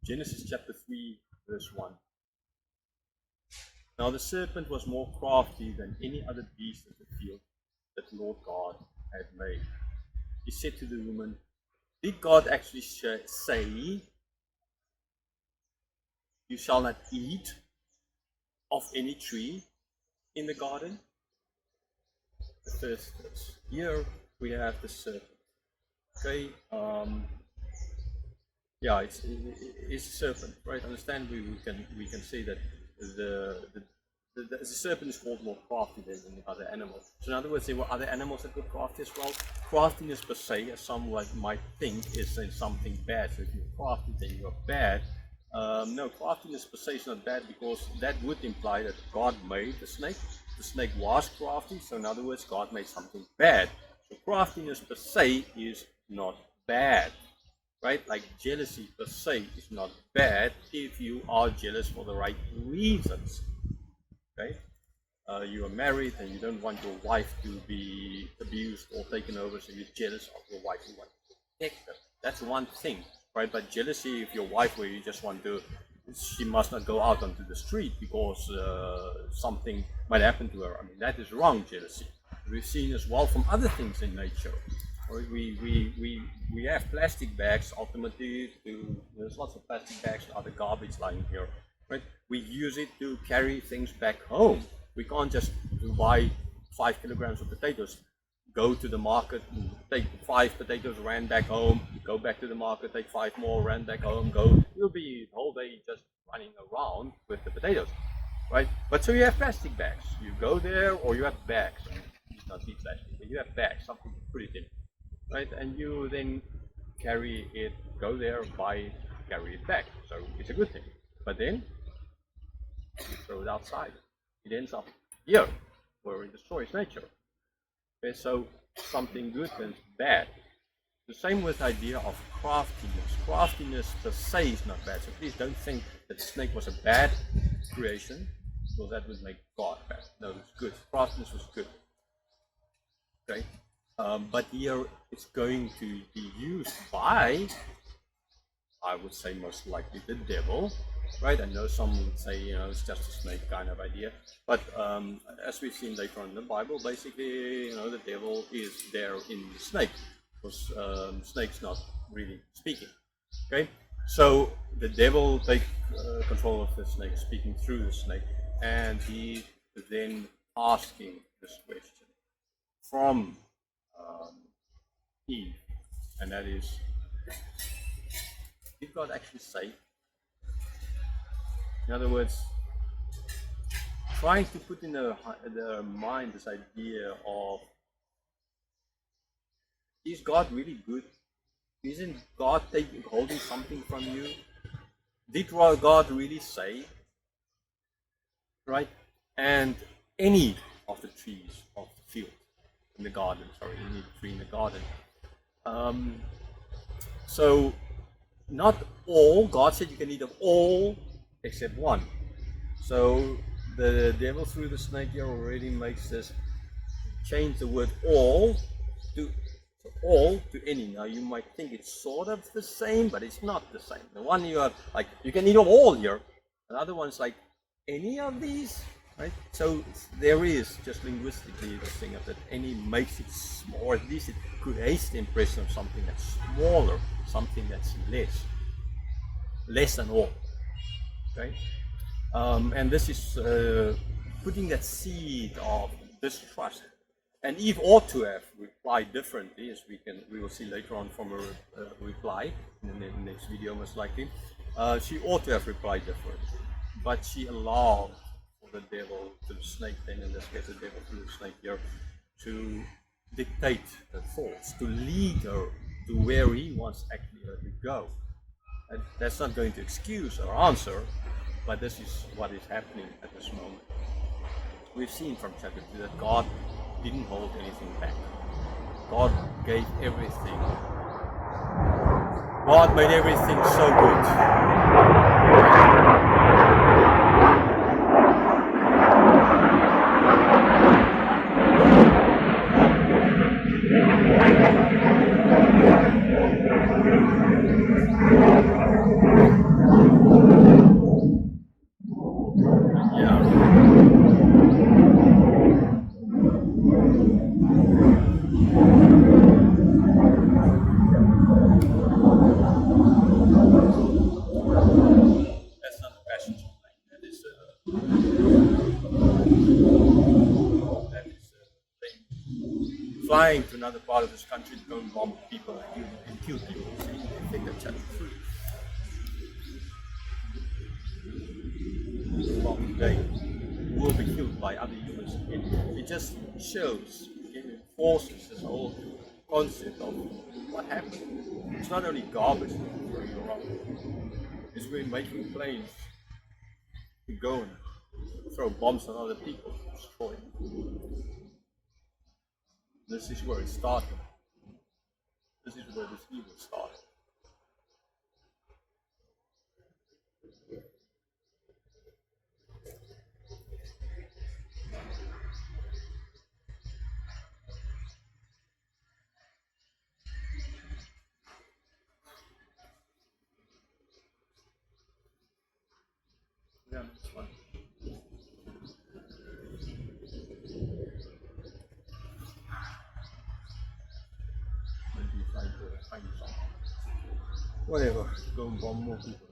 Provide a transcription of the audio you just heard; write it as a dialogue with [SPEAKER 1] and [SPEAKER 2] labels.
[SPEAKER 1] Genesis chapter 3, verse 1. Now the serpent was more crafty than any other beast of the field that the Lord God had made. He said to the woman, did God actually say, you shall not eat of any tree in the garden? The first verse. Here we have the serpent. Okay, yeah, it's a serpent, right? Understand? We can say that the serpent is called more crafty than the other animals. So in other words, there were other animals that were crafty as well. Craftiness per se, as someone might think, is something bad. So if you're crafty, then you're bad. No, craftiness per se is not bad, because that would imply that God made the snake. The snake was crafty, so in other words, God made something bad. So craftiness per se is not bad, right? Like jealousy per se is not bad if you are jealous for the right reasons. Okay, you are married and you don't want your wife to be abused or taken over, so you're jealous of your wife. You want to protect her. That's one thing, right? But jealousy, if your wife, where you just want to, she must not go out onto the street because something might happen to her. I mean, that is wrong jealousy. We've seen as well from other things in nature. We have plastic bags. Ultimately, there's lots of plastic bags and other garbage lying here. Right? We use it to carry things back home. We can't just buy 5 kilograms of potatoes, go to the market, take 5 potatoes, ran back home, go back to the market, take 5 more, ran back home, go. You'll be the whole day just running around with the potatoes, right? But so you have plastic bags. You go there, or you have bags. It's not the plastic, but you have bags, something to put it in, right? And you then carry it, go there, buy it, carry it back. So it's a good thing. But then you throw it outside. It ends up here, where it destroys nature. Okay, so something good and bad. The same with the idea of craftiness. Craftiness per se is not bad. So please don't think that the snake was a bad creation, because that would make God bad. No, it's good. Craftiness was good. Okay, but here it's going to be used by, I would say most likely, the devil. Right, I know some would say, it's just a snake kind of idea, but as we've seen later on in the Bible, basically, the devil is there in the snake, because snake's not really speaking. Okay, so the devil takes control of the snake, speaking through the snake, and he then asking this question from Eve, and that is, did God actually say? In other words, trying to put in their mind this idea of, is God really good? Isn't God holding something from you? Did God really say? Right? And any of the trees of the field, in the garden, any tree in the garden. So, not all, God said you can eat of all except one. So the devil through the snake here already makes this, change the word all to any. Now you might think it's sort of the same, but it's not the same. The one you have, like, you can eat of all here. Another one's like, any of these, right? So there is just linguistically the thing of that any makes it small, or at least it creates the impression of something that's smaller, something that's less than all. Okay, and this is putting that seed of distrust. And Eve ought to have replied differently, as we will see later on from her reply in the next video, most likely. She ought to have replied differently, but she allowed for the devil, to the snake, then in this case the devil through the snake here, to dictate her thoughts, to lead her to where he wants actually her to go. And that's not going to excuse her answer, but this is what is happening at this moment. We've seen from chapter 2 that God didn't hold anything back. God gave everything. God made everything so good. flying to another part of this country to go and bomb people and kill people. See, they think that's free. Bomb today will be killed by other humans. It just shows, it enforces this whole concept of what happened. It's not only garbage throwing around, it's we're making planes to go and throw bombs on other people, destroy them. This is where it started. This is where this evil started. Yeah, it's fun. Maybe try to find something. Whatever, go and bomb more people.